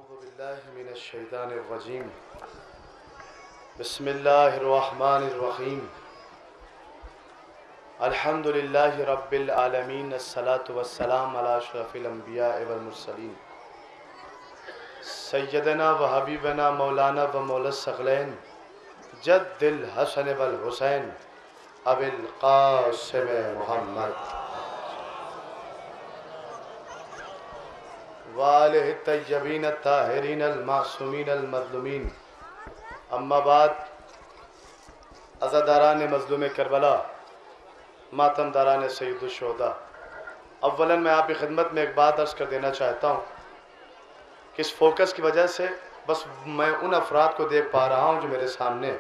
अऊज़ुबिल्लाहि मिनश्शैतानिर्रजीम बिस्मिल्लाहिर्रहमानिर्रहीम अल्हम्दुलिल्लाहि रब्बिल आलमीन अस्सलातु वस्सलाम अला अशरफिल अंबिया वल मुरसलीन सय्यदना व हबीबना मौलाना व मौलस सगलैन जद्दिल हसन वल हुसैन अबिल कासिम मुहम्मद वालिहि तय्यबीन ताहिरीन अल मासूमीन अल मज़लूमीन। अम्मा बाद, अज़ादारान मज़लूम करबला, मातमदारान सय्यदुश शुहदा, अव्वलन मैं आपकी खिदमत में एक बात अर्ज़ कर देना चाहता हूँ कि इस फोकस की वजह से बस मैं उन अफराद को देख पा रहा हूँ जो मेरे सामने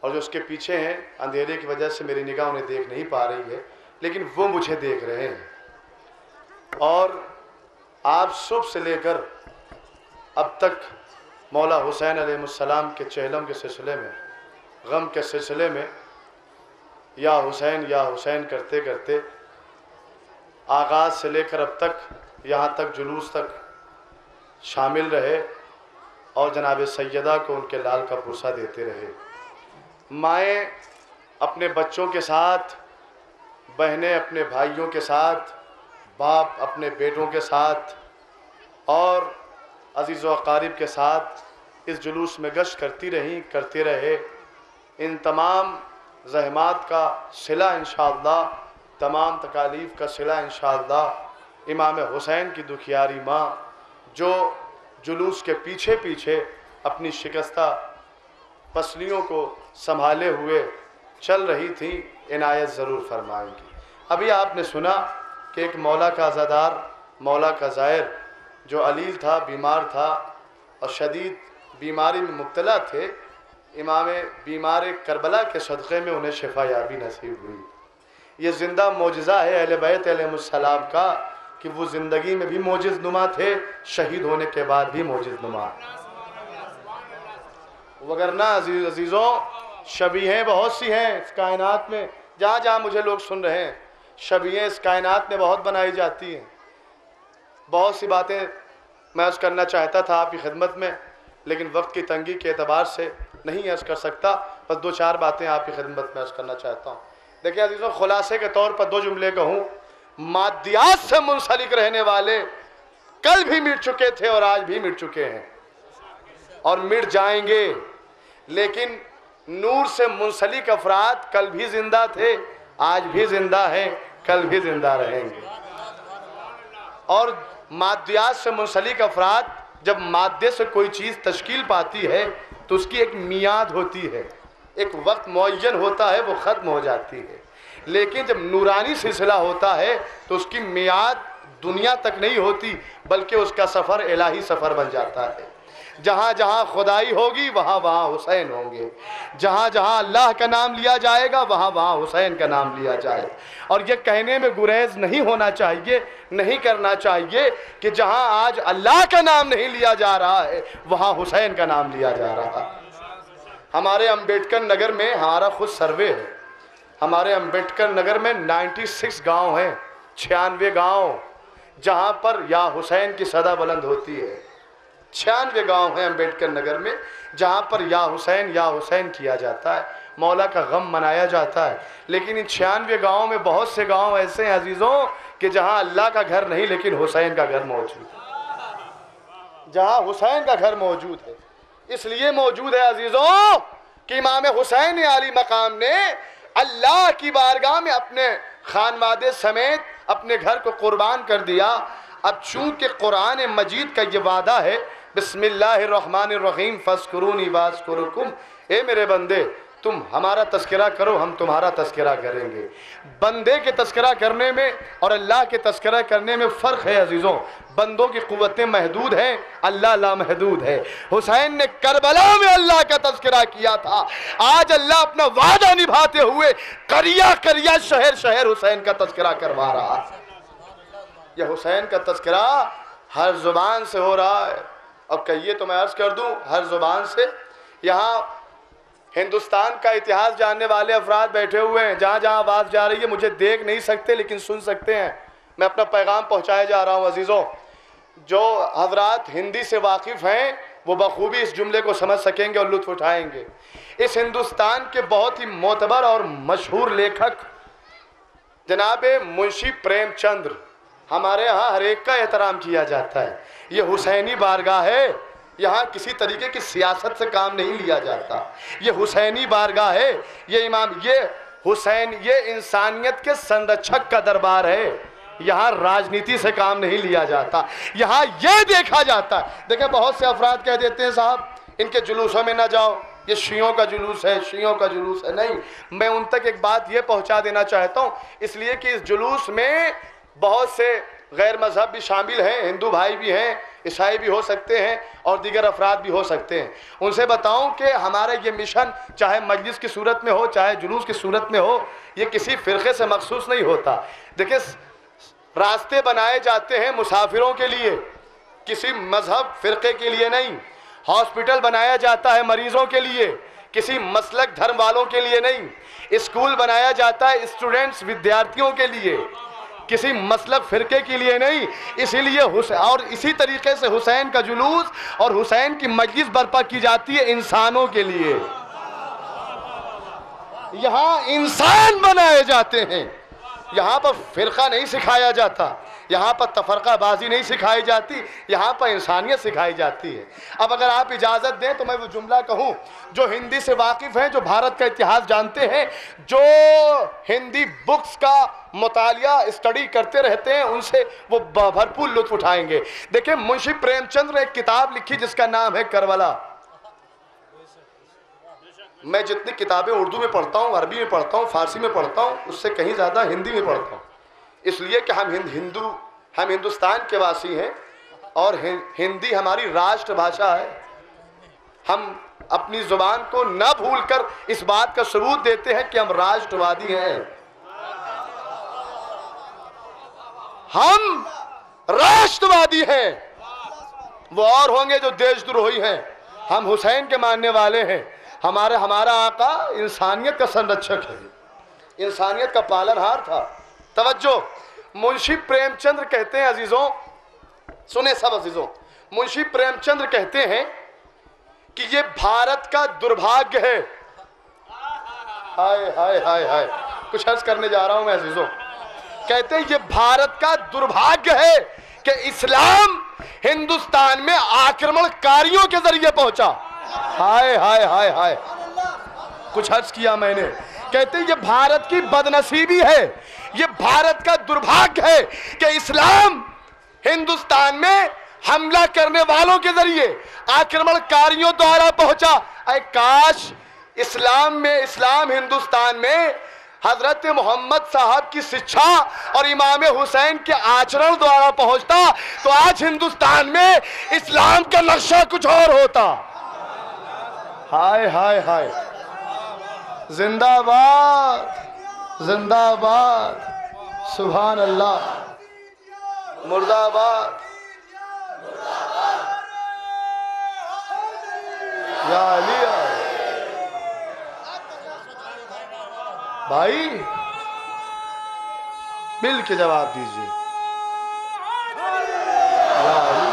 और जो उसके पीछे हैं। अंधेरे की वजह से मेरी निगाह उन्हें देख नहीं पा रही है, लेकिन वो मुझे देख रहे हैं। और आप सुबह से लेकर अब तक मौला हुसैन अलैहिस्सलाम के चेहलम के सिलसिले में, गम के सिलसिले में या हुसैन करते करते आगाज़ से लेकर अब तक यहाँ तक जुलूस तक शामिल रहे और जनाब सैयदा को उनके लाल का पुरसा देते रहे। माएँ अपने बच्चों के साथ, बहनें अपने भाइयों के साथ, बाप अपने बेटों के साथ और अज़ीज़ व अक़ारिब के साथ इस जुलूस में गश्त करते रहे। इन तमाम ज़हमात का सिला इंशाअल्लाह, तमाम तकालीफ़ का सिला इंशाअल्लाह इमाम हुसैन की दुखियारी माँ जो जुलूस के पीछे पीछे अपनी शिकस्ता पसलियों को संभाले हुए चल रही थी, इनायत ज़रूर फरमाएंगी। अभी आपने सुना कि एक मौला का अज़ादार, मौला का ज़ायर जो अलील था, बीमार था और शदीद बीमारी में मुब्तला थे, इमाम बीमार करबला के सदक़े में उन्हें शिफा याबी नसीब हुई। ये ज़िंदा मोजज़ा है अहले बैत अलैहिमुस्सलाम का कि वो ज़िंदगी में भी मोजिज़ नुमा थे, शहीद होने के बाद भी मोजिज़ नुमा। वगरना अजीज़ों, शबीहें बहुत सी हैं इस कायनात में। जहाँ जहाँ मुझे लोग सुन रहे हैं, शबीहें इस कायनात में बहुत बनाई जाती हैं। बहुत सी बातें मैं अर्ज़ करना चाहता था आपकी खिदमत में, लेकिन वक्त की तंगी के एतबार से नहीं अर्ज़ कर सकता। बस दो चार बातें आपकी खिदमत में अर्ज़ करना चाहता हूँ। देखिए अज़ीज़ों, खुलासे के तौर पर दो जुमले कहूँ। मादियात से मुंसलिक रहने वाले कल भी मिट चुके थे और आज भी मिट चुके हैं और मिट जाएंगे, लेकिन नूर से मुंसलिक अफराद कल भी जिंदा थे, आज भी जिंदा हैं, कल भी जिंदा रहेंगे। और मादियात से मुंसलिक अफराद, जब मादे से कोई चीज़ तश्कील पाती है तो उसकी एक मियाद होती है, एक वक्त मुअय्यन होता है, वो ख़त्म हो जाती है। लेकिन जब नूरानी सिलसिला होता है तो उसकी मियाद दुनिया तक नहीं होती, बल्कि उसका सफ़र इलाही सफ़र बन जाता है। जहाँ जहाँ खुदाई होगी वहाँ वहाँ हुसैन होंगे, जहाँ जहाँ अल्लाह का नाम लिया जाएगा वहाँ वहाँ हुसैन का नाम लिया जाए। और ये कहने में गुरेज नहीं होना चाहिए, नहीं करना चाहिए कि जहाँ आज अल्लाह का नाम नहीं लिया जा रहा है वहाँ हुसैन का नाम लिया जा रहा है। हमारे अम्बेडकर नगर में हमारा खुद सर्वे है। हमारे अम्बेडकर नगर में 96 गाँव हैं, 96 गाँव जहाँ पर या हुसैन की सदा बुलंद होती है। 96 गाँव हैं अम्बेडकर नगर में जहाँ पर या हुसैन किया जाता है, मौला का गम मनाया जाता है। लेकिन इन 96 गाँव में बहुत से गाँव ऐसे हैं अजीज़ों कि जहाँ अल्लाह का घर नहीं, लेकिन हुसैन का घर मौजूद है। जहाँ हुसैन का घर मौजूद है, इसलिए मौजूद है अजीज़ों कि इमाम हुसैन आली मकाम ने अल्लाह की बारगाह में अपने खानवादे समेत अपने घर को कुर्बान कर दिया। अब चूँकि कुरान मजीद का ये वादा है, बिस्मिल्लाहिर्रहमानिर्रहीम फज़्कुरूनी वअज़्कुरुकुम, ए मेरे बंदे तुम हमारा तज़किरा करो, हम तुम्हारा तज़किरा करेंगे। बंदे के तज़किरा करने में और अल्लाह के तज़किरा करने में फ़र्क है अजीज़ों। बंदों की क़ुव्वतें महदूद हैं, अल्लाह लामहदूद है। हुसैन ने करबला में अल्लाह का तज़किरा किया था, आज अल्लाह अपना वादा निभाते हुए करिया करिया शहर शहर हुसैन का तज़किरा करवा रहा है। यह हुसैन का तज़किरा हर ज़ुबान से हो रहा है। अब कहिए तो मैं अर्ज़ कर दूँ, हर ज़ुबान से। यहाँ हिंदुस्तान का इतिहास जानने वाले अफराद बैठे हुए हैं, जहाँ जहाँ आवाज़ जा रही है मुझे देख नहीं सकते लेकिन सुन सकते हैं। मैं अपना पैगाम पहुँचाए जा रहा हूँ अजीज़ों। जो हजरात हिंदी से वाकिफ़ हैं वो बखूबी इस जुमले को समझ सकेंगे और लुत्फ़ उठाएंगे। इस हिंदुस्तान के बहुत ही मोतबर और मशहूर लेखक जनाब मुंशी प्रेमचंद्र, हमारे यहाँ हर एक का एहतराम किया जाता है। ये हुसैनी बारगाह है, यहाँ किसी तरीके की सियासत से काम नहीं लिया जाता। ये हुसैनी बारगाह है, ये इमाम, ये हुसैन, ये इंसानियत के संरक्षक का दरबार है। यहाँ राजनीति से काम नहीं लिया जाता, यहाँ ये देखा जाता है। देखें, बहुत से अफराद कह देते हैं साहब इनके जुलूसों में ना जाओ, ये शियों का जुलूस है, शियों का जुलूस है। नहीं, मैं उन तक एक बात ये पहुँचा देना चाहता हूँ, इसलिए कि इस जुलूस में बहुत से गैर मज़हब भी शामिल हैं, हिंदू भाई भी हैं, ईसाई भी हो सकते हैं और दीगर अफराद भी हो सकते हैं। उनसे बताऊं कि हमारा ये मिशन चाहे मजलिस की सूरत में हो, चाहे जुलूस की सूरत में हो, ये किसी फ़िरक़े से मखसूस नहीं होता। देखिए, रास्ते बनाए जाते हैं मुसाफिरों के लिए, किसी मज़हब फ़िरक़े के लिए नहीं। हॉस्पिटल बनाया जाता है मरीज़ों के लिए, किसी मसलक धर्म वालों के लिए नहीं। स्कूल बनाया जाता है स्टूडेंट्स, विद्यार्थियों के लिए, किसी मसलक फ़िरक़े के लिए नहीं। इसीलिए और इसी तरीके से हुसैन का जुलूस और हुसैन की मजलिस बर्पा की जाती है इंसानों के लिए। यहाँ इंसान बनाए जाते हैं, यहाँ पर फ़िरक़ा नहीं सिखाया जाता, यहाँ पर तफरक़ाबाजी नहीं सिखाई जाती, यहाँ पर इंसानियत सिखाई जाती है। अब अगर आप इजाज़त दें तो मैं वो जुमला कहूँ, जो हिंदी से वाकिफ़ हैं, जो भारत का इतिहास जानते हैं, जो हिंदी बुक्स का मुतालिया स्टडी करते रहते हैं, उनसे वो भरपूर लुत्फ़ उठाएंगे। देखिए, मुंशी प्रेमचंद्र ने एक किताब लिखी जिसका नाम है करबला। मैं जितनी किताबें उर्दू में पढ़ता हूँ, अरबी में पढ़ता हूँ, फ़ारसी में पढ़ता हूँ, उससे कहीं ज़्यादा हिंदी में पढ़ता हूँ, इसलिए कि हम हिंदुस्तान के वासी हैं और हिंदी हमारी राष्ट्रभाषा है। हम अपनी ज़ुबान को न भूलकर इस बात का सबूत देते हैं कि हम राष्ट्रवादी हैं। हम राष्ट्रवादी हैं, वो और होंगे जो देशद्रोही हैं। हम हुसैन के मानने वाले हैं। हमारा आका इंसानियत का संरक्षक है, इंसानियत का पालनहार था। तवज्जो, मुंशी प्रेमचंद्र कहते हैं, अजीज़ों सुने सब अजीज़ों, मुंशी प्रेमचंद्र कहते हैं कि ये भारत का दुर्भाग्य है। हाय हाय हाय हाय, कुछ अर्ज करने जा रहा हूं मैं अजीज़ों। कहते हैं ये भारत का दुर्भाग्य है कि इस्लाम हिंदुस्तान में आक्रमणकारियों के जरिए पहुंचा। हाय हाय हाय हाय, कुछ अर्ज किया मैंने। कहते हैं ये भारत की बदनसीबी है, ये भारत का दुर्भाग्य है कि इस्लाम हिंदुस्तान में हमला करने वालों के जरिए आक्रमणकारियों द्वारा पहुंचा। अरे काश इस्लाम हिंदुस्तान में हजरत मोहम्मद साहब की शिक्षा और इमाम हुसैन के आचरण द्वारा पहुंचता तो आज हिंदुस्तान में इस्लाम का नक्शा कुछ और होता। हाय हाय हाय, जिंदाबाद जिंदाबाद, सुभान अल्लाह, मुर्दाबाद, या अली। भाई मिल के जवाब दीजिए, या अली।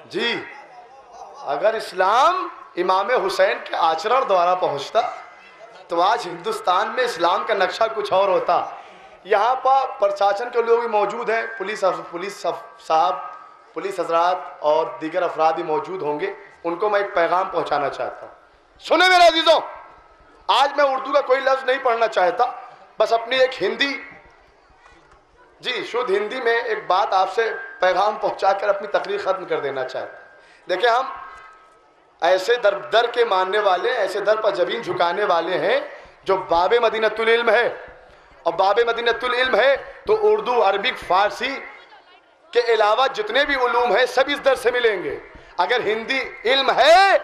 जी, अगर इस्लाम इमाम हुसैन के आचरण द्वारा पहुंचता तो आज हिंदुस्तान में इस्लाम का नक्शा कुछ और होता। यहाँ पर प्रशासन के लोग भी मौजूद हैं, पुलिस हजरात और दीगर अफराद भी मौजूद होंगे, उनको मैं एक पैगाम पहुँचाना चाहता हूँ। सुने मेरे अजीज़ों, आज मैं उर्दू का कोई लफ्ज़ नहीं पढ़ना चाहता, बस अपनी एक हिंदी, जी शुद्ध हिंदी में एक बात आपसे पैगाम पहुँचा कर अपनी तकरीर ख़त्म कर देना चाहता। देखिए, हम ऐसे दर के मानने वाले, ऐसे दर पर जबीन झुकाने वाले हैं जो बाबे मदीनतुल इल्म है, और बाबे मदीनतुल इल्म है तो उर्दू, अरबिक, फ़ारसी के अलावा जितने भी उलूम हैं सब इस दर से मिलेंगे। अगर हिंदी इल्म है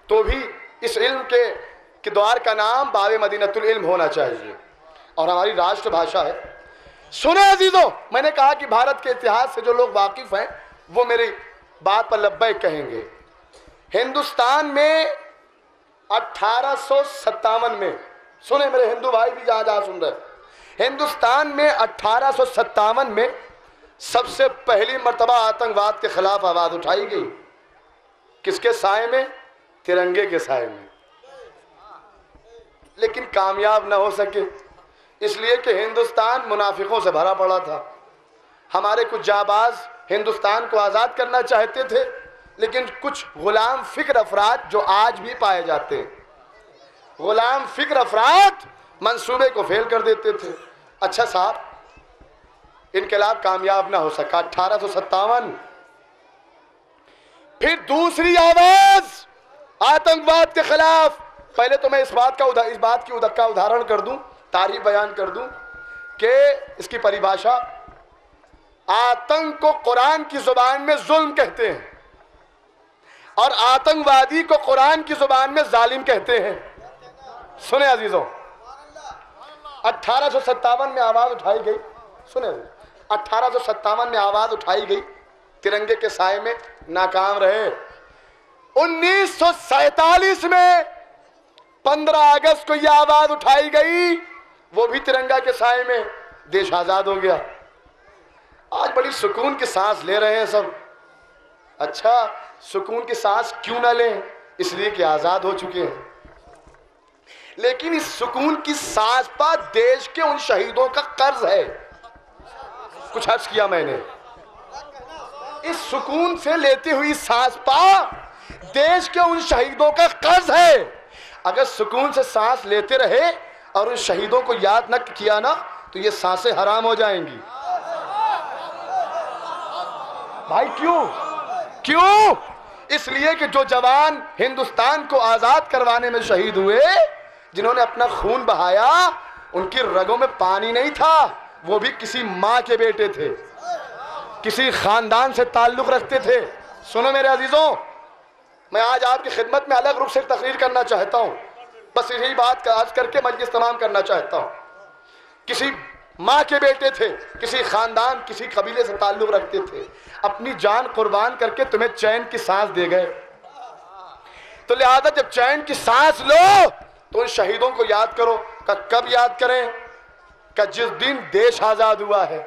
तो भी इस इल्म के द्वार का नाम बाबे मदीनतुल इल्म होना चाहिए और हमारी राष्ट्रभाषा है। सुने अजीज़ों, मैंने कहा कि भारत के इतिहास से जो लोग वाकिफ़ हैं वो मेरी बात पर लब्बैक कहेंगे। हिंदुस्तान में 1857 में, सुने मेरे हिंदू भाई भी जहाँ जहाँ सुन रहे, हिंदुस्तान में 1857 में सबसे पहली मर्तबा आतंकवाद के खिलाफ आवाज उठाई गई। किसके साए में? तिरंगे के साए में। लेकिन कामयाब न हो सके, इसलिए कि हिंदुस्तान मुनाफिकों से भरा पड़ा था। हमारे कुछ जाबाज हिंदुस्तान को आज़ाद करना चाहते थे, लेकिन कुछ गुलाम फिक्र अफराद जो आज भी पाए जाते हैं, गुलाम फिक्र अफराद मंसूबे को फेल कर देते थे। अच्छा साहब, इनकलाब कामयाब ना हो सका 1857। फिर दूसरी आवाज आतंकवाद के खिलाफ। पहले तो मैं इस बात का उदाहरण कर दूं, तारीफ बयान कर दूं कि इसकी परिभाषा, आतंक को कुरान की जुबान में जुल्म कहते हैं और आतंकवादी को कुरान की जुबान में जालिम कहते हैं। सुने अजीजों, 1857 में आवाज उठाई गई। सुने, 1857 में आवाज उठाई गई, तिरंगे के साए में, नाकाम रहे। 1947 में 15 अगस्त को यह आवाज उठाई गई, वो भी तिरंगा के साए में, देश आजाद हो गया। आज बड़ी सुकून की सांस ले रहे हैं सब। अच्छा, सुकून की सांस क्यों ना लें? इसलिए कि आजाद हो चुके हैं। लेकिन इस सुकून की सांस पर देश के उन शहीदों का कर्ज है। कुछ अर्ज किया मैंने, इस सुकून से लेती हुई सांस पर देश के उन शहीदों का कर्ज है। अगर सुकून से सांस लेते रहे और उन शहीदों को याद न किया ना, तो ये सांसें हराम हो जाएंगी। भाई क्यों? इसलिए कि जो जवान हिंदुस्तान को आजाद करवाने में शहीद हुए, जिन्होंने अपना खून बहाया, उनकी रगों में पानी नहीं था। वो भी किसी माँ के बेटे थे, किसी खानदान से ताल्लुक रखते थे। सुनो मेरे अजीजों, मैं आज आपकी खिदमत में अलग रूप से तकरीर करना चाहता हूँ। बस यही बात का आज करके मजलिस तमाम करना चाहता हूँ। किसी माँ के बेटे थे, किसी खानदान, किसी कबीले से ताल्लुक रखते थे, अपनी जान कुर्बान करके तुम्हें चैन की सांस दे गए। तो लिहाजा जब चैन की सांस लो तो उन शहीदों को याद करो। कब याद करें? कि जिस दिन देश आजाद हुआ है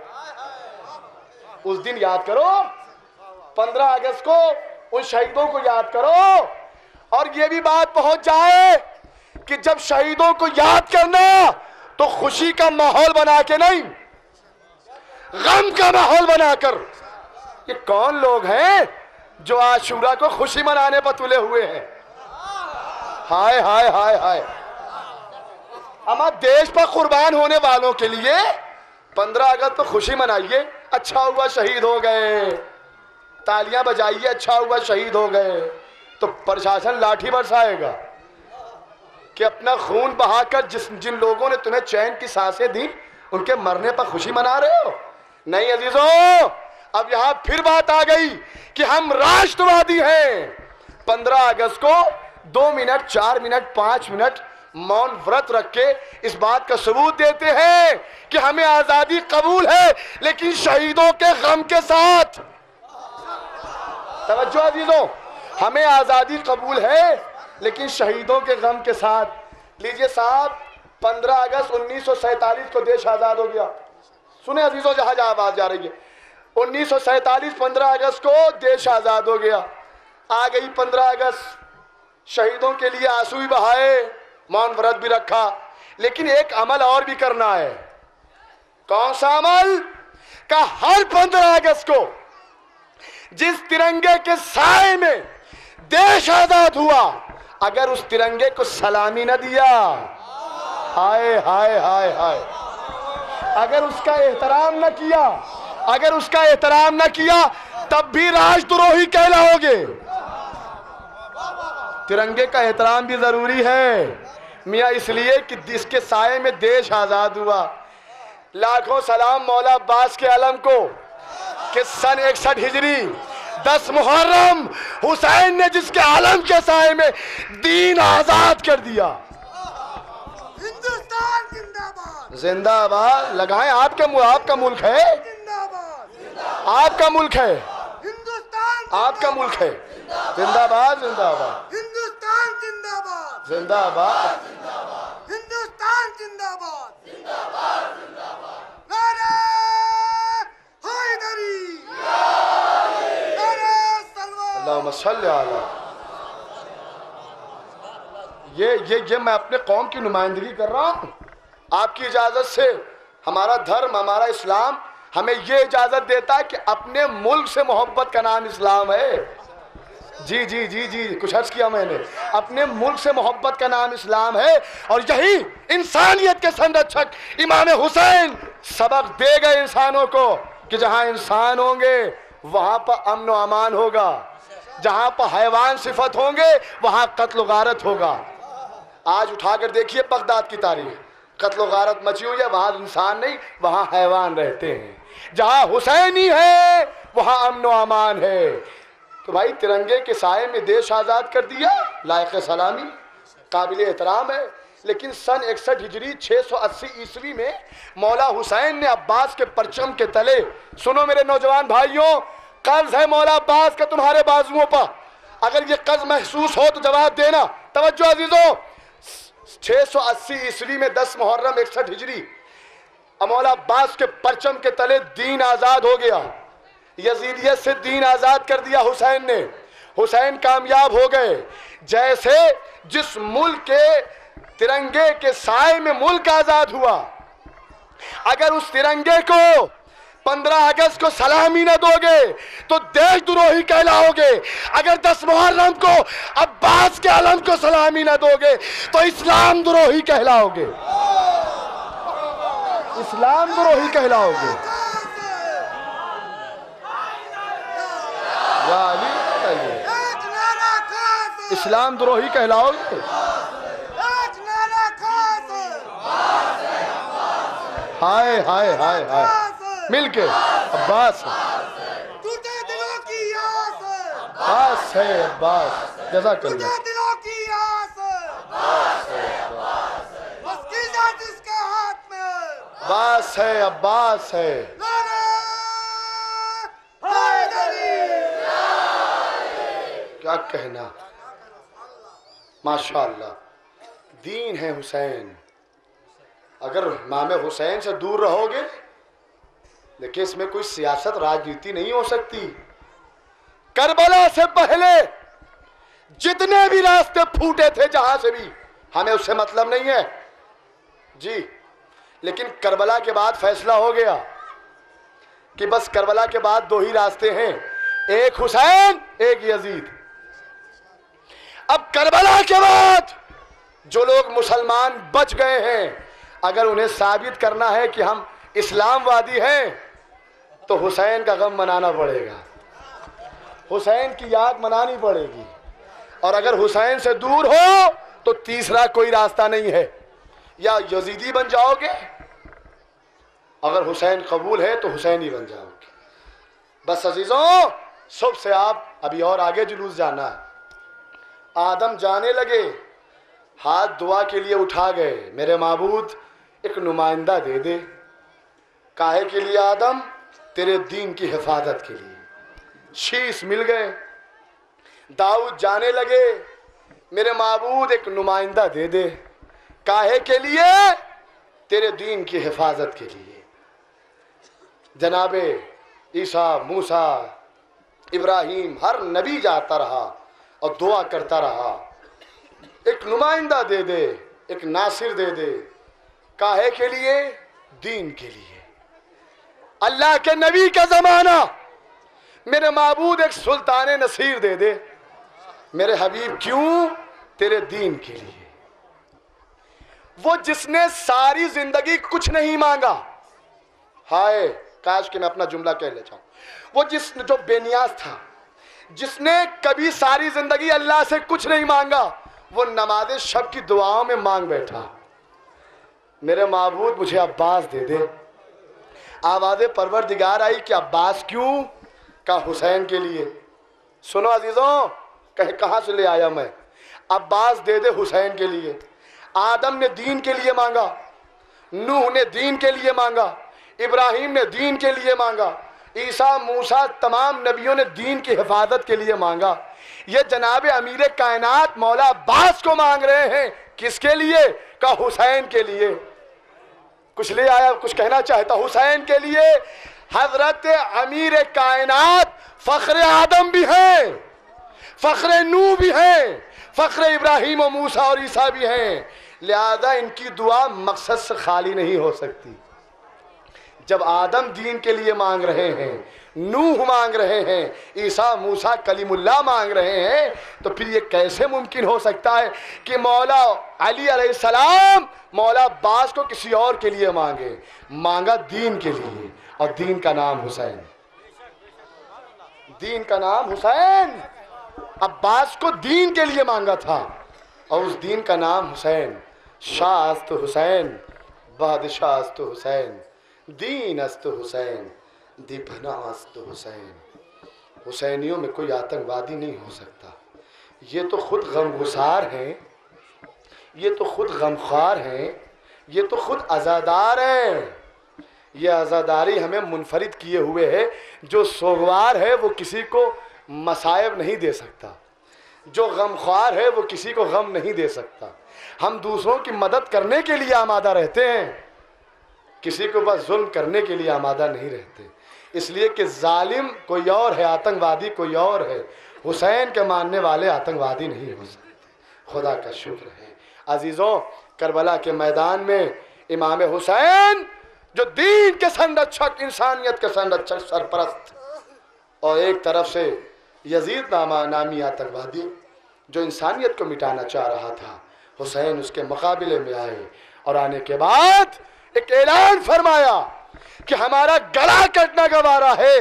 उस दिन याद करो। 15 अगस्त को उन शहीदों को याद करो। और ये भी बात पहुंच जाए कि जब शहीदों को याद करना तो खुशी का माहौल बना के नहीं, गम का माहौल बनाकर। ये कौन लोग हैं जो आशूरा को खुशी मनाने पर तुले हुए हैं? हाय हाय हाय हाय। हमारे देश पर कुर्बान होने वालों के लिए 15 अगस्त पर खुशी मनाइए, अच्छा हुआ शहीद हो गए, तालियां बजाइए, अच्छा हुआ शहीद हो गए। तो प्रशासन लाठी बरसाएगा कि अपना खून बहाकर जिन लोगों ने तुम्हें चैन की सांसें दी, उनके मरने पर खुशी मना रहे हो। नहीं अजीजों, अब यहां फिर बात आ गई कि हम राष्ट्रवादी हैं। 15 अगस्त को 2 मिनट, 4 मिनट, 5 मिनट मौन व्रत रख के इस बात का सबूत देते हैं कि हमें आजादी कबूल है, लेकिन शहीदों के गम के साथ। तवज्जो अजीजों, हमें आजादी कबूल है लेकिन शहीदों के गम के साथ। लीजिए साहब, 15 अगस्त 1947 को देश आजाद हो गया। सुने अजीजों, जहां जहां आवाज जा रही है, 1947 15 अगस्त को देश आजाद हो गया। आ गई 15 अगस्त, शहीदों के लिए आंसू भी बहाए, मौन व्रत भी रखा, लेकिन एक अमल और भी करना है। कौन सा अमल? का हर 15 अगस्त को जिस तिरंगे के साए में देश आजाद हुआ, अगर उस तिरंगे को सलामी न दिया, हाय हाय हाय हाय, अगर उसका एहतराम न किया, अगर उसका एहतराम न किया, तब भी राष्ट्रद्रोही कहलाओगे। तिरंगे का एहतराम भी जरूरी है मियाँ, इसलिए कि जिसके साए में देश आजाद हुआ। लाखों सलाम मौला अब्बास के आलम को कि सन 61 हिजरी 10 मुहर्रम हुसैन ने जिसके आलम के साए में दीन आजाद कर दिया। हिंदुस्तान जिंदाबाद, जिंदाबाद लगाएं। आपका मुल्क है, आपका मुल्क है, हिंदुस्तान आपका मुल्क है। जिंदाबाद जिंदाबाद हिंदुस्तान जिंदाबाद, जिंदाबाद हिंदुस्तान जिंदाबाद। अल्लाहुम्मा सल्ली अला। ये मैं अपने कौम की नुमाइंदगी कर रहा हूँ। आपकी इजाज़त से हमारा धर्म, हमारा इस्लाम हमें ये इजाज़त देता है कि अपने मुल्क से मोहब्बत का नाम इस्लाम है। जी जी जी जी, कुछ अर्ज किया मैंने। अपने मुल्क से मोहब्बत का नाम इस्लाम है, और यही इंसानियत के संरक्षक इमाम हुसैन सबक दे गए इंसानों को कि जहाँ इंसान होंगे वहाँ पर अमन व अमान होगा, जहाँ पर हैवान सिफत होंगे वहाँ कत्ल गारत होगा। आज उठाकर देखिए बगदाद की तारीख, कत्ल गारत मची हुई है, वहाँ इंसान नहीं, वहाँ हैवान रहते हैं। जहाँ हुसैनी है वहाँ अमन व अमान है। तो भाई तिरंगे के साए में देश आज़ाद कर दिया, लायक सलामी, काबिल एहतराम है। लेकिन सन 61 हिजरी 680 ईस्वी में मौला हुसैन ने अब्बास के परचम के तले, सुनो मेरे नौजवान भाइयों, कर्ज है मौला अब्बास का तुम्हारे बाजुओं पर। अगर ये कर्ज महसूस हो तो जवाब देना। तवज्जो अजीजों, 680 ईस्वी में 10 मुहर्रम 61 हिजरी मौला अब्बास के परचम के तले दीन आज़ाद हो गया। यजीदियत से दीन आज़ाद कर दिया हुसैन ने। हुसैन कामयाब हो गए। जैसे जिस मुल्क के तिरंगे के साए में मुल्क आज़ाद हुआ, अगर उस तिरंगे को 15 अगस्त को सलामी न दोगे तो देशद्रोही कहलाओगे। अगर 10 मुहर्रम को अब्बास के आलम को सलामी न दोगे तो इस्लाम द्रोही कहलाओगे, इस्लाम द्रोही कहलाओगे। इस्लाम द्रोही कहलाओगे। हाय हाय हाय हाय, मिलके अब्बास, टूटे दिलों की आस, अब्बास है अब्बास, जज़ाकल्लाह। टूटे दिलों की आस, उसकी जात इसके हाथ में, अब्बास है अब्बास है। नारे हैदरी। क्या कहना, माशाअल्लाह, दीन है हुसैन। अगर इमाम हुसैन से दूर रहोगे, देखिए इसमें कोई सियासत राजनीति नहीं हो सकती। करबला से पहले जितने भी रास्ते फूटे थे जहां से भी, हमें उससे मतलब नहीं है जी। लेकिन करबला के बाद फैसला हो गया कि बस करबला के बाद 2 ही रास्ते हैं, एक हुसैन एक यजीद। अब करबला के बाद जो लोग मुसलमान बच गए हैं, अगर उन्हें साबित करना है कि हम इस्लामवादी हैं तो हुसैन का गम मनाना पड़ेगा, हुसैन की याद मनानी पड़ेगी। और अगर हुसैन से दूर हो तो तीसरा कोई रास्ता नहीं है, या यजीदी बन जाओगे, अगर हुसैन कबूल है तो हुसैनी बन जाओगे। बस अजीजों, सुबह से आप अभी और आगे जुलूस जाना है। आदम जाने लगे, हाथ दुआ के लिए उठा गए, मेरे माबूद एक नुमाइंदा दे दे। काहे के लिए आदम? तेरे दीन की हिफाजत के लिए। शीश मिल गए। दाऊद जाने लगे, मेरे माबूद एक नुमाइंदा दे दे। काहे के लिए? तेरे दीन की हिफाजत के लिए। जनाबे ईसा, मूसा, इब्राहीम, हर नबी जाता रहा और दुआ करता रहा, एक नुमाइंदा दे दे, एक नासिर दे दे। काहे के लिए? दीन के लिए। अल्लाह के नबी का जमाना, मेरे माबूद एक सुल्तान नसीर दे दे। मेरे हबीब, क्यों? तेरे दीन के लिए। वो जिसने सारी जिंदगी कुछ नहीं मांगा, हाय काश कि मैं अपना जुमला कह ले जाऊं, वो जो बेनियाज था, जिसने कभी सारी जिंदगी अल्लाह से कुछ नहीं मांगा, वो नमाज शब की दुआओं में मांग बैठा, मेरे माबूद मुझे अब्बास दे दे। आवाज़ परवरदिगार आई कि अब्बास क्यों? का हुसैन के लिए। सुनो अजीज़ों, कहाँ से ले आया मैं? अब्बास दे दे हुसैन के लिए। आदम ने दीन के लिए मांगा, नूह ने दीन के लिए मांगा, इब्राहीम ने दीन के लिए मांगा, ईसा, मूसा, तमाम नबियों ने दीन की हिफाजत के लिए मांगा। ये जनाब अमीर कायनात मौला अब्बास को मांग रहे हैं, किसके लिए? का हुसैन के लिए। कुछ ले आया, कुछ कहना चाहता हुसैन के लिए। हजरत अमीर कायनात फख्र आदम भी हैं, फ़ख्र नूह भी हैं, फ़ख्र इब्राहीम और मूसा और ईसा भी हैं। लिहाजा इनकी दुआ मकसद से खाली नहीं हो सकती। जब आदम दीन के लिए मांग रहे हैं, नूह मांग रहे हैं, ईसा मूसा कलीमुल्लाह मांग रहे हैं, तो फिर ये कैसे मुमकिन हो सकता है कि मौला अली अलैहिस्सलाम मौला अब्बास को किसी और के लिए मांगे? मांगा दीन के लिए, और दीन का नाम हुसैन। दीन का नाम हुसैन। अब्बास को दीन के लिए मांगा था, और उस दीन का नाम हुसैन। शाह अस्त हुसैन, बादशाह अस्त हुसैन, दीन अस्त हुसैन, दीपना अस्त हुसैन। हुसैनियों में कोई आतंकवादी नहीं हो सकता। ये तो खुद गमगुसार हैं, ये तो खुद गमख्वार हैं, ये तो खुद आज़ादार हैं। ये आज़ादारी हमें मुनफरिद किए हुए है। जो सोगवार है वो किसी को मसायब नहीं दे सकता, जो गमख्वार है वो किसी को गम नहीं दे सकता। हम दूसरों की मदद करने के लिए आमादा रहते हैं, किसी को बस जुल्म करने के लिए आमादा नहीं रहते। इसलिए कि जालिम कोई और है, आतंकवादी कोई और है। हुसैन के मानने वाले आतंकवादी नहीं हो सकते। खुदा का शुक्र है अजीज़ों, करबला के मैदान में इमाम हुसैन जो दीन के संरक्षक, इंसानियत के संरक्षक, सरपरस्त, और एक तरफ से यजीद नामी आतंकवादी जो इंसानियत को मिटाना चाह रहा था, हुसैन उसके मुकाबले में आए और आने के बाद एक ऐलान फरमाया कि हमारा गला कटना गवारा है,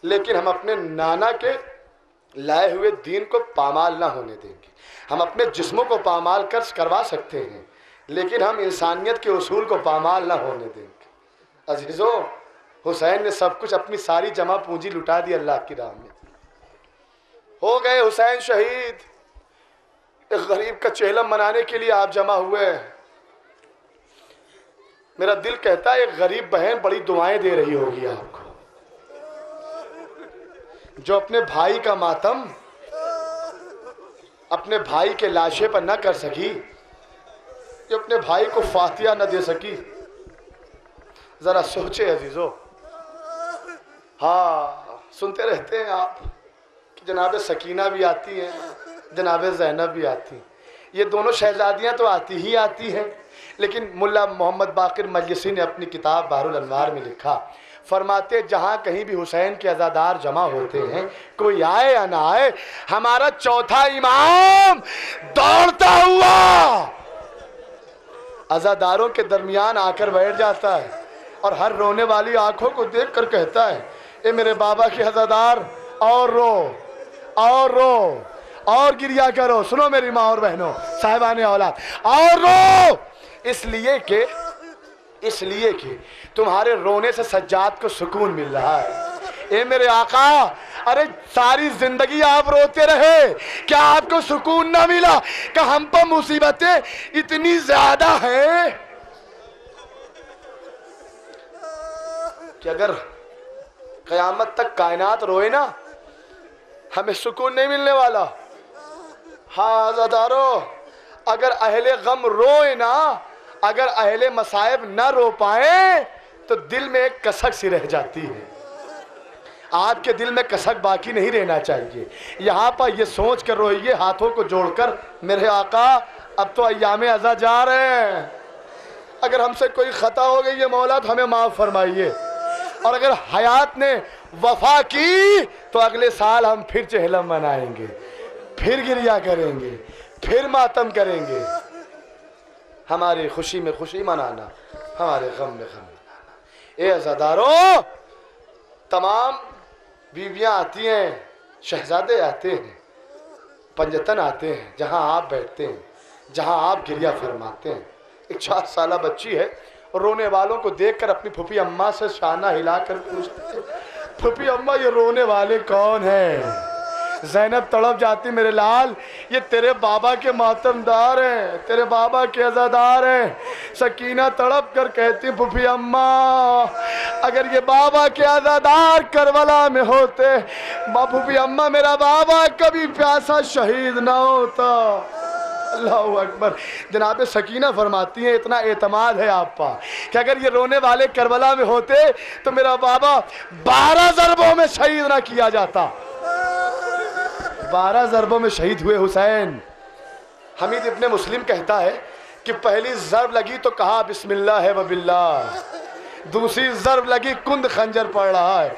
लेकिन हम अपने नाना के लाए हुए दीन को पामाल ना होने देंगे। हम अपने जिस्मों को पामाल कर करवा सकते हैं, लेकिन हम इंसानियत के उसूल को पामाल ना होने देंगे। अजीज़ों, हुसैन ने सब कुछ, अपनी सारी जमा पूंजी लुटा दी अल्लाह की राह में। हो गए हुसैन शहीद। एक गरीब का चेहलम मनाने के लिए आप जमा हुए हैं। मेरा दिल कहता है एक गरीब बहन बड़ी दुआएं दे रही होगी आपको, जो अपने भाई का मातम अपने भाई के लाशे पर न कर सकी, जो अपने भाई को फातिया न दे सकी। जरा सोचे अजीजों। हाँ, सुनते रहते हैं आप कि जनाब सकीना भी आती हैं, जनाब ज़ैनब भी आती हैं। ये दोनों शहजादियाँ तो आती ही आती हैं, लेकिन मुल्ला मोहम्मद बाकिर मजलिसी ने अपनी किताब बहरुल अनवार में लिखा, फरमाते जहाँ कहीं भी हुसैन के अज़ादार जमा होते हैं, कोई आए या ना आए, हमारा चौथा इमाम दौड़ता हुआ अज़ादारों के दरमियान आकर बैठ जाता है और हर रोने वाली आंखों को देख कर कहता है, ए मेरे बाबा के अज़ादार, और रो और रो और गिरिया करो। सुनो मेरी माँ और बहनों, साहिबाने औलाद, और रो। इसलिए कि तुम्हारे रोने से सज्जाद को सुकून मिल रहा है। ए मेरे आका, अरे सारी जिंदगी आप रोते रहे, क्या आपको सुकून ना मिला कि हम पर मुसीबतें इतनी ज्यादा हैं कि अगर क़यामत तक कायनात रोए ना, हमें सुकून नहीं मिलने वाला। हाँ अज़ादारों, अगर अहले गम रोए ना, अगर अहले मसाइब ना रो पाए, तो दिल में एक कसक सी रह जाती है। आपके दिल में कसक बाकी नहीं रहना चाहिए। यहाँ पर ये सोच कर रोइए, हाथों को जोड़कर, मेरे आका अब तो अय्यामे अज़ा जा रहे हैं, अगर हमसे कोई खता हो गई है मौला तो हमें माफ़ फरमाइए, और अगर हयात ने वफा की तो अगले साल हम फिर चहलम मनाएंगे, फिर गिरिया करेंगे, फिर मातम करेंगे। हमारी खुशी में खुशी मनाना, हमारे गम में गम मनाना। ए अज़ादारों, तमाम बीवियाँ आती हैं, शहजादे आते हैं, पंजतन आते हैं, जहाँ आप बैठते हैं, जहाँ आप गिरिया फरमाते हैं। एक 4 साला बच्ची है, रोने वालों को देखकर अपनी फूफी अम्मा से शाना हिलाकर पूछती है, फूफी अम्मा ये रोने वाले कौन हैं? ज़ैनब तड़प जाती, मेरे लाल ये तेरे बाबा के मातमदार हैं, तेरे बाबा के अज़ादार हैं। सकीना तड़प कर कहती, फूफी अम्मा अगर ये बाबा के अज़ादार करबला में होते, फूफी अम्मा मेरा बाबा कभी प्यासा शहीद ना होता। अल्लाहु अकबर। जनाब सकीना फरमाती हैं, इतना एतमाद है आप पर कि अगर ये रोने वाले करबला में होते तो मेरा बाबा 12 ज़रबों में शहीद ना किया जाता। 12 ज़रबों में शहीद हुए हुसैन। हमीद इब्ने मुस्लिम कहता है कि पहली ज़रब लगी तो कहा बिस्मिल्लाह व बिल्लाह, दूसरी ज़रब लगी कुंद खंजर पड़ रहा है,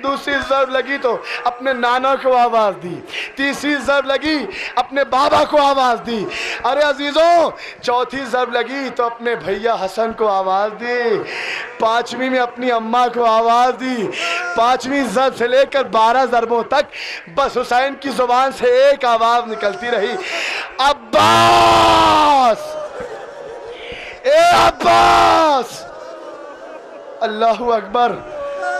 दूसरी ज़रब लगी तो अपने नाना को आवाज़ दी, तीसरी ज़रब लगी अपने बाबा को आवाज़ दी, अरे अजीज़ों चौथी ज़रब लगी तो अपने भैया हसन को आवाज़ दी, पाँचवीं में अपनी अम्मा को आवाज़ दी, पाँचवीं ज़रब से लेकर 12 ज़रबों तक बस हुसैन की ज़ुबान से एक आवाज़ निकलती रही, अब्बास, ए अब्बास। अल्लाहु अकबर।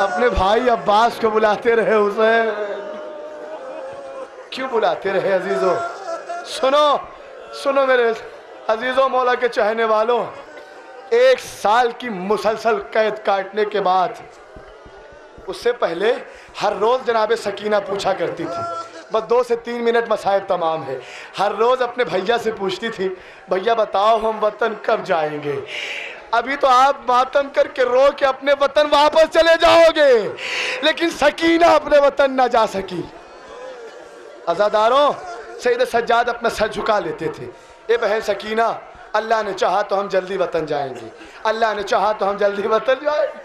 अपने भाई अब्बास को बुलाते रहे हुसैन, क्यों बुलाते रहे अजीज़ों? सुनो सुनो मेरे अजीज़ों, मौला के चाहने वालों, 1 साल की मुसलसल कैद काटने के बाद, उससे पहले हर रोज़ जनाब सकीना पूछा करती थी, बस 2 से 3 मिनट मसाइब तमाम है, हर रोज़ अपने भैया से पूछती थी, भैया बताओ हम वतन कब जाएंगे? अभी तो आप मातम करके रो के अपने वतन वापस चले जाओगे, लेकिन सकीना अपने वतन ना जा सकी। अज़ादारों, सैयद सज्जाद अपना सर झुका लेते थे, ए बहन सकीना, अल्लाह ने चाहा तो हम जल्दी वतन जाएंगे, अल्लाह ने चाहा तो हम जल्दी वतन जाएंगे।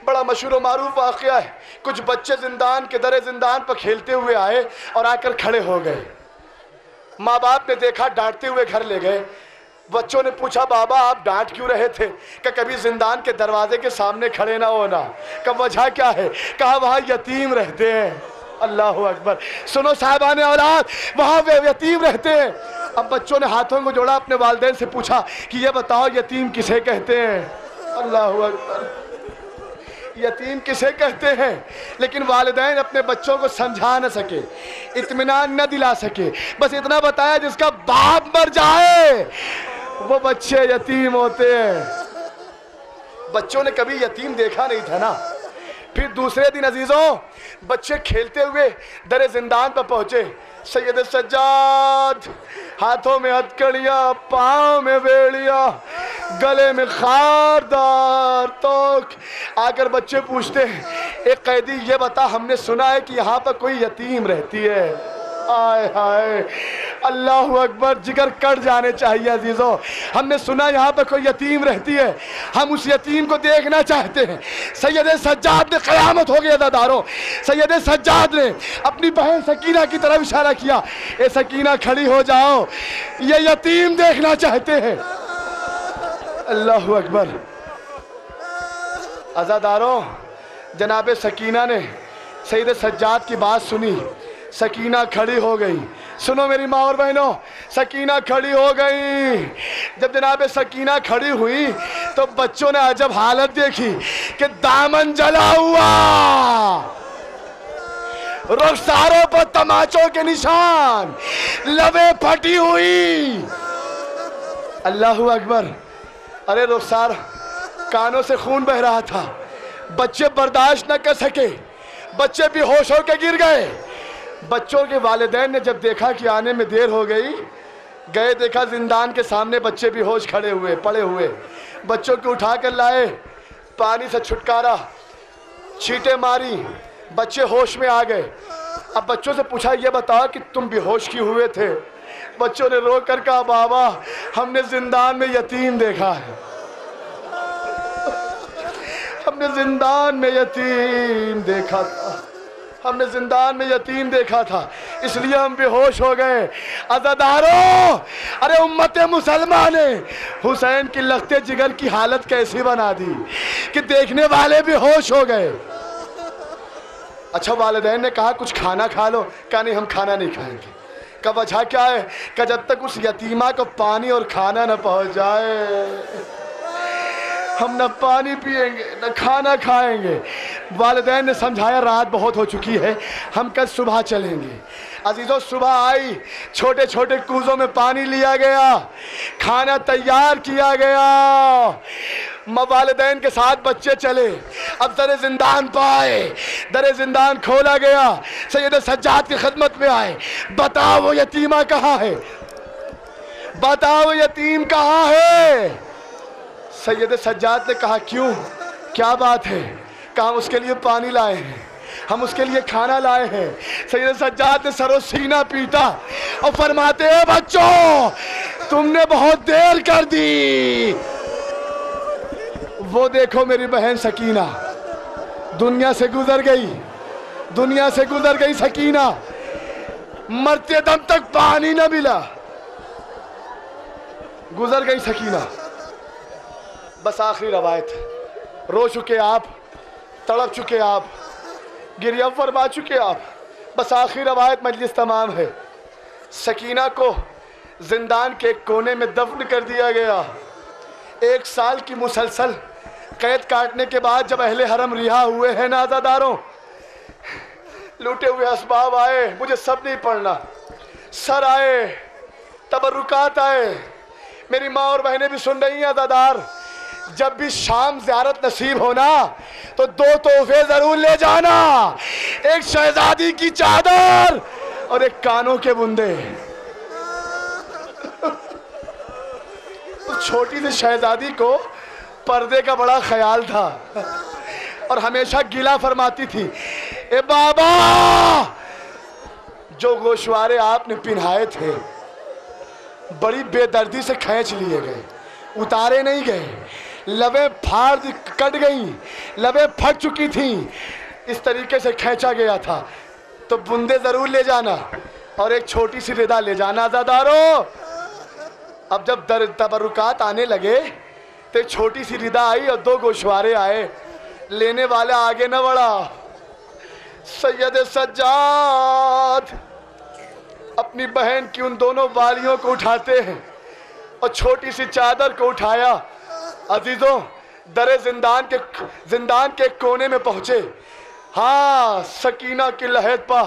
बड़ा मशहूर मारूफ वाक़या है, कुछ बच्चे जिंदान के दरे जिंदान पर खेलते हुए आए और आकर खड़े हो गए। माँ बाप ने देखा, डांटते हुए घर ले गए। बच्चों ने पूछा, बाबा आप डांट क्यों रहे थे? कि कभी जिंदान के दरवाजे के सामने खड़े ना होना। कब वजह क्या है? कहा वहाँ यतीम रहते हैं। अल्लाह अकबर। सुनो साहिबान औलाद, वहाँ वे यतीम रहते हैं। अब बच्चों ने हाथों को जोड़ा, अपने वालिदैन से पूछा कि ये बताओ यतीम किसे कहते हैं? अल्लाह अकबर, यतीम किसे कहते हैं? लेकिन वालिदैन अपने बच्चों को समझा न सके, इत्मीनान न दिला सके, बस इतना बताया जिसका बाप मर जाए वो बच्चे यतीम होते हैं। बच्चों ने कभी यतीम देखा नहीं था ना। फिर दूसरे दिन अजीजों, बच्चे खेलते हुए दरे जिंदान पर पहुंचे। सैयद सज्जाद हाथों में हथकड़ियाँ, पाँव में बेड़ियाँ, गले में खारदार तोक। आकर बच्चे पूछते हैं, एक कैदी ये बता, हमने सुना है कि यहाँ पर कोई यतीम रहती है। आय हाय, अल्लाह अकबर, जिगर कट जाने चाहिए अजीजों। हमने सुना यहाँ पर कोई यतीम रहती है, हम उस यतीम को देखना चाहते हैं। सैयद सज्जाद ने, क़यामत हो गया दादारों, सैयद सज्जाद ने अपनी बहन सकीना की तरफ इशारा किया, ए सकीना खड़ी हो जाओ, ये यतीम देखना चाहते हैं। अल्लाह अकबर। अज़ादारों, जनाब सकीना ने सैयद सज्जाद की बात सुनी, सकीना खड़ी हो गई। सुनो मेरी माँ और बहनों, सकीना खड़ी हो गई। जब जनाब सकीना खड़ी हुई तो बच्चों ने अजब हालत देखी कि दामन जला हुआ, रुखसारों पर तमाचों के निशान, लबें फटी हुई। अल्लाहु अकबर। अरे रुखसार, कानों से खून बह रहा था। बच्चे बर्दाश्त न कर सके, बच्चे बेहोश होकर गिर गए। बच्चों के वालिदैन ने जब देखा कि आने में देर हो गई, गए, देखा जिंदान के सामने बच्चे बेहोश खड़े हुए, पड़े हुए। बच्चों को उठा कर लाए, पानी से छुटकारा, छींटे मारी, बच्चे होश में आ गए। अब बच्चों से पूछा, ये बताओ कि तुम बेहोश क्यों हुए थे? बच्चों ने रो कर कहा, बाबा हमने जिंदान में यतीम देखा है, हमने जिंदान में यतीम देखा था, हमने जिंदान में यतीम देखा था, इसलिए हम बेहोश हो गए। अज़ादारों, अरे उम्मत मुसलमान ने हुसैन की लख्ते जिगर की हालत कैसी बना दी कि देखने वाले बेहोश हो गए। अच्छा, वालिदैन ने कहा कुछ खाना खा लो। कहा नहीं, हम खाना नहीं खाएंगे। का वजह क्या है? कि जब तक उस यतीमा को पानी और खाना न पहुंच जाए, हम न पानी पिएंगे न खाना खाएंगे। वालिदैन ने समझाया, रात बहुत हो चुकी है, हम कल सुबह चलेंगे। अजीज़ों, सुबह आई, छोटे छोटे कूज़ों में पानी लिया गया, खाना तैयार किया गया। वालिदैन के साथ बच्चे चले। अब दरे जिंदान पाए, दरे जिंदान खोला गया, सैयद सज्जाद की खिदमत में आए। बताओ वो यतीमा कहाँ है? बताओ वो यतीम कहाँ है? सैयद सज्जाद ने कहा, क्यों, क्या बात है? कहा उसके लिए पानी लाए हैं। हम उसके लिए खाना लाए हैं। सैयद सज्जाद ने सरो सीना पीटा और फरमाते हैं बच्चों तुमने बहुत देर कर दी। वो देखो मेरी बहन सकीना दुनिया से गुजर गई, दुनिया से गुजर गई सकीना, मरते दम तक पानी न मिला, गुजर गई सकीना। बस आखिरी रवायत, रो चुके आप, तड़प चुके आप, गिरिया फरमा चुके आप, बस आखिरी रवायत मजलिस तमाम है। सकीना को जिंदान के कोने में दफन कर दिया गया। 1 साल की मुसलसल कैद काटने के बाद जब अहले हरम रिहा हुए हैं नाज़ादारों, लूटे हुए असबाब आए, मुझे सब नहीं पढ़ना, सर आए, तबरुकात आए, मेरी माँ और बहनें भी सुन रही हैं अज़ादार, जब भी शाम ज़ियारत नसीब होना तो 2 तोहफे जरूर ले जाना, एक शहजादी की चादर और एक कानों के बुंदे। उस छोटी सी शहजादी को पर्दे का बड़ा ख्याल था और हमेशा गिला फरमाती थी, ए बाबा जो गोशवारे आपने पिन्हाए थे बड़ी बेदर्दी से खींच लिए गए, उतारे नहीं गए, लबें फाड़ कट गई, लबें फट चुकी थी, इस तरीके से खींचा गया था, तो बुंदे जरूर ले जाना और एक छोटी सी रिदा ले जाना अज़ादारों। अब जब तबरुकात आने लगे तो एक छोटी सी रिदा आई और 2 गोशवारे आए, लेने वाला आगे न बढ़ा। सैयद सज्जाद अपनी बहन की उन दोनों बालियों को उठाते हैं और छोटी सी चादर को उठाया। अजीजों दरे जिंदान के कोने में पहुंचे। हाँ, सकीना की लहद पा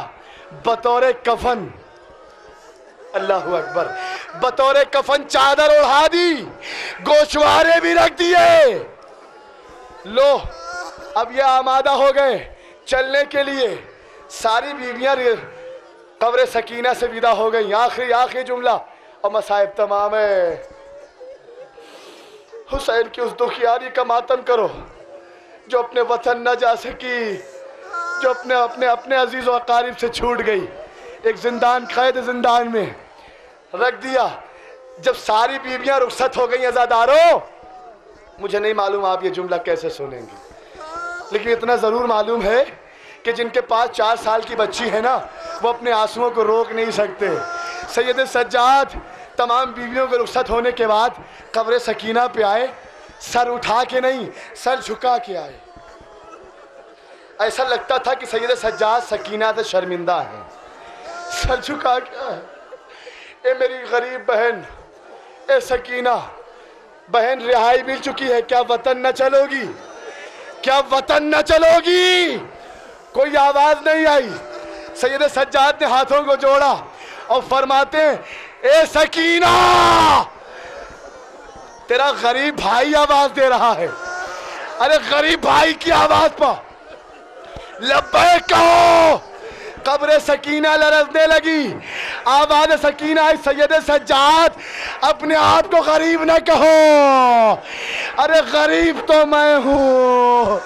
बतौरे कफन, अल्लाह अकबर, बतौरे कफन चादर ओढ़ा दी, गोशवारे भी रख दिए। लो अब ये आमादा हो गए चलने के लिए। सारी बीवियां कब्र सकीना से विदा हो गई। आखिरी जुमला और मसाइब तमाम है। हुसैन की उस दुखियारी का मातम करो जो अपने वतन न जा सकी, जो अपने अजीज़ व अकारिब से छूट गई, एक कैद जिंदान में रख दिया। जब सारी बीवियां रुखसत हो गई अज़ादारों, मुझे नहीं मालूम आप ये जुमला कैसे सुनेंगे, लेकिन इतना ज़रूर मालूम है कि जिनके पास 4 साल की बच्ची है ना, वो अपने आंसुओं को रोक नहीं सकते। सैयद सज्जाद तमाम बीवियों के रुखसत होने के बाद कब्र सकीना पे आए, सर उठा के नहीं, सर झुका के आए। ऐसा लगता था कि सैयद सज्जाद सकीना से शर्मिंदा है, सर झुका के आए। ए मेरी गरीब बहन, ए सकीना बहन, रिहाई मिल चुकी है, क्या वतन न चलोगी, क्या वतन न चलोगी? कोई आवाज नहीं आई। सैयद सज्जाद ने हाथों को जोड़ा और फरमाते हैं, ए सकीना तेरा गरीब भाई आवाज दे रहा है। अरे गरीब भाई की आवाज पर लब्बैक कहो। कब्र सकीना लरजने लगी, आवाज सकीना आई, सैयद सज्जाद अपने आप को गरीब न कहो, अरे गरीब तो मैं हूँ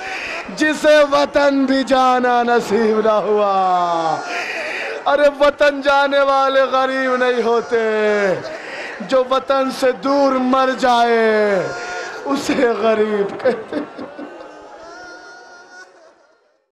जिसे वतन भी जाना नसीब न हुआ। अरे वतन जाने वाले गरीब नहीं होते, जो वतन से दूर मर जाए उसे गरीब कहते।